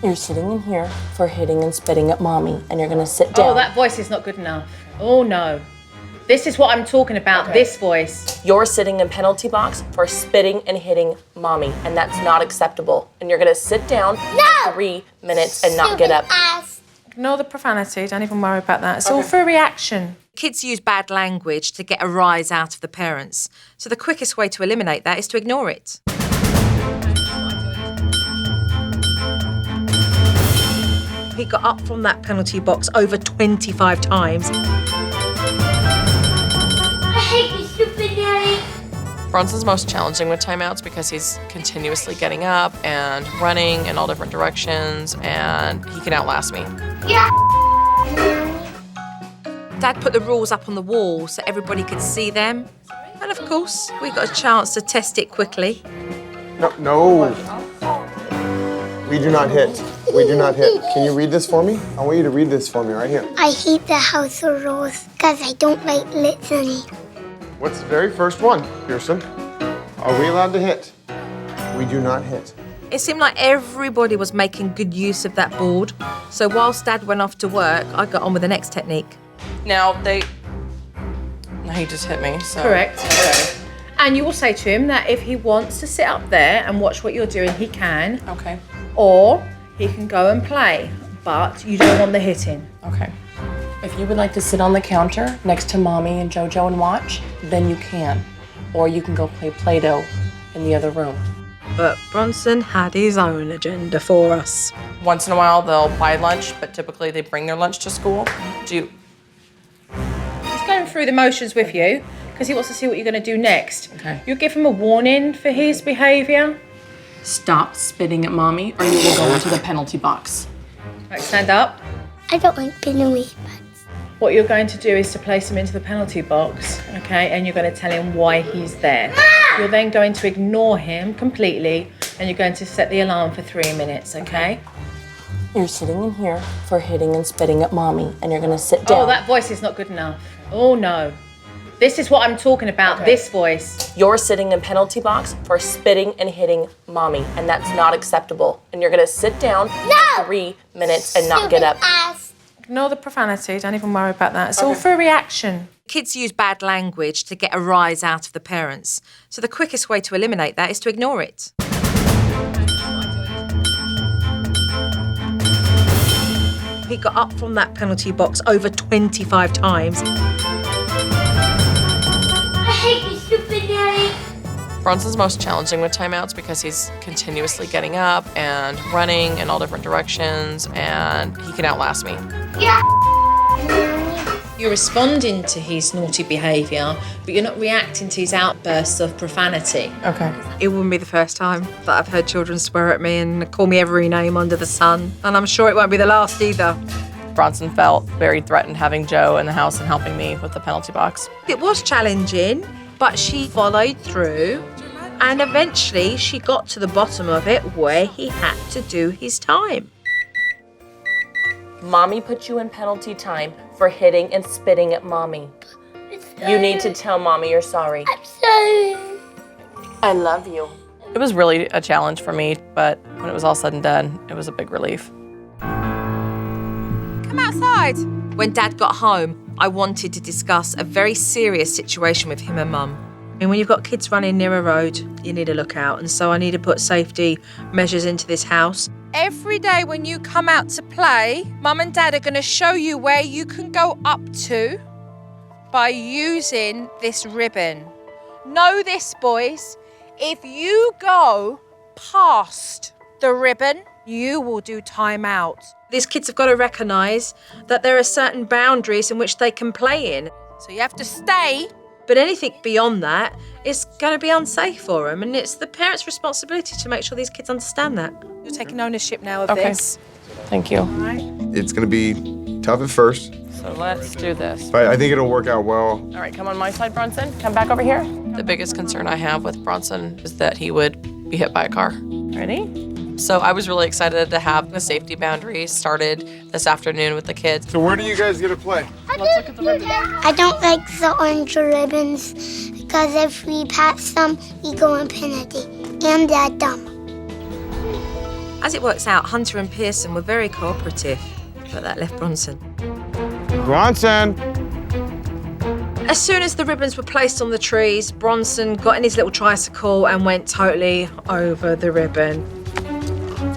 You're sitting in here for hitting and spitting at mommy, and you're gonna sit down. Oh, that voice is not good enough. Oh no. This is what I'm talking about, this voice. You're sitting in penalty box for spitting and hitting mommy, and that's not acceptable. And you're gonna sit down for 3 minutes and not get up. Ignore the profanity, don't even worry about that. It's all for a reaction. Kids use bad language to get a rise out of the parents. So the quickest way to eliminate that is to ignore it. He got up from that penalty box over 25 times. I hate you, Supernanny. Bronson's most challenging with timeouts because he's continuously getting up and running in all different directions, and he can outlast me. Yeah. Dad put the rules up on the wall so everybody could see them. And of course, we got a chance to test it quickly. No. We do not hit. We do not hit. Can you read this for me? I want you to read this for me right here. I hate the house of rules because I don't like listening. What's the very first one, Pierson? Are we allowed to hit? We do not hit. It seemed like everybody was making good use of that board. So whilst Dad went off to work, I got on with the next technique. Now he just hit me, so. Correct. Okay. And you will say to him that if he wants to sit up there and watch what you're doing, he can. Okay. Or he can go and play, but you don't want the hitting. Okay. If you would like to sit on the counter next to mommy and JoJo and watch, then you can. Or you can go play Play-Doh in the other room. But Bronson had his own agenda for us. Once in a while, they'll buy lunch, but typically they bring their lunch to school. He's going through the motions with you because he wants to see what you're going to do next. Okay. You give him a warning for his behaviour. Stop spitting at mommy, or you will go into the penalty box. Right, stand up. I don't like being a wee butt. What you're going to do is to place him into the penalty box, okay? And you're going to tell him why he's there. You're then going to ignore him completely, and you're going to set the alarm for 3 minutes, okay? You're sitting in here for hitting and spitting at mommy, and you're gonna sit down. Oh, that voice is not good enough. Oh no. This is what I'm talking about, this voice. You're sitting in penalty box for spitting and hitting mommy, and that's not acceptable. And you're gonna sit down for 3 minutes and not get up. Ignore the profanity, don't even worry about that. It's all for a reaction. Kids use bad language to get a rise out of the parents. So the quickest way to eliminate that is to ignore it. He got up from that penalty box over 25 times. I hate you, Supernanny. Bronson's most challenging with timeouts because he's continuously getting up and running in all different directions, and he can outlast me. Yeah. You're responding to his naughty behaviour, but you're not reacting to his outbursts of profanity. Okay. It wouldn't be the first time that I've heard children swear at me and call me every name under the sun. And I'm sure it won't be the last either. Bronson felt very threatened having Joe in the house and helping me with the penalty box. It was challenging, but she followed through. And eventually she got to the bottom of it where he had to do his time. Mommy put you in penalty time for hitting and spitting at mommy. You need to tell mommy you're sorry. I'm sorry. I love you. It was really a challenge for me, but when it was all said and done, it was a big relief. Come outside. When Dad got home, I wanted to discuss a very serious situation with him and Mum. And when you've got kids running near a road, you need to look out. And so I need to put safety measures into this house. Every day when you come out to play, Mum and Dad are going to show you where you can go up to by using this ribbon. Know this, boys. If you go past the ribbon, you will do time out. These kids have got to recognise that there are certain boundaries in which they can play in. So you have to stay. But anything beyond that is going to be unsafe for them, and it's the parents' responsibility to make sure these kids understand that. You're taking ownership now of this. Thank you. All right. It's gonna be tough at first, So let's do this. but I think it'll work out well. All right, come on my side, Bronson. Come back over here. The biggest concern I have with Bronson is that he would be hit by a car. Ready? So I was really excited to have the safety boundary started this afternoon with the kids. So where do you guys get to play? Let's look at the ribbon. I don't like the orange ribbons because if we pass them, we go in penalty. And they're dumb. As it works out, Hunter and Pierson were very cooperative, but that left Bronson. Bronson! As soon as the ribbons were placed on the trees, Bronson got in his little tricycle and went totally over the ribbon.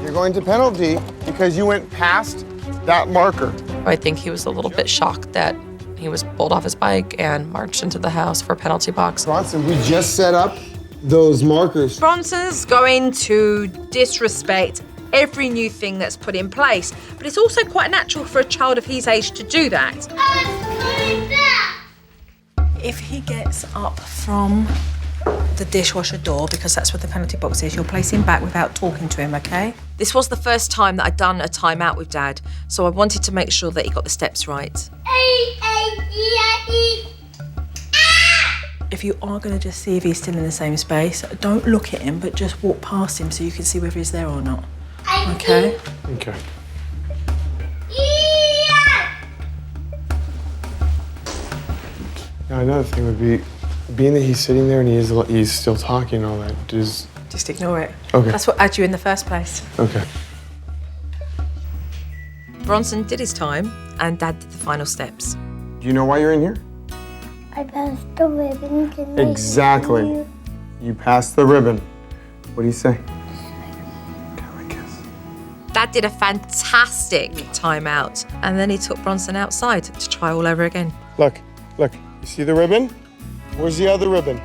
You're going to penalty because you went past that marker. I think he was a little bit shocked that he was pulled off his bike and marched into the house for a penalty box. Bronson, we just set up those markers. Bronson's going to disrespect every new thing that's put in place, but it's also quite natural for a child of his age to do that. If he gets up from the dishwasher door, because that's where the penalty box is, you'll place him back without talking to him, okay? This was the first time that I'd done a timeout with Dad, so I wanted to make sure that he got the steps right. If you are going to just see if he's still in the same space, don't look at him, but just walk past him so you can see whether he's there or not. Okay? Okay. Now, another thing would be, being that he's sitting there and he's still talking and all that, Just ignore it. Okay. That's what had you in the first place. Okay. Bronson did his time, and Dad did the final steps. Do you know why you're in here? I passed the ribbon. Can Exactly. You passed the ribbon. What do you say? Dad did a fantastic timeout, and then he took Bronson outside to try all over again. Look, you see the ribbon? Where's the other ribbon?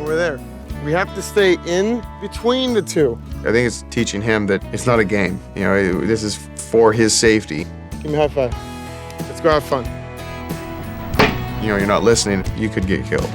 Over there. We have to stay in between the two. I think it's teaching him that it's not a game. You know, this is for his safety. Give me a high five. Let's go have fun. You know, you're not listening, you could get killed.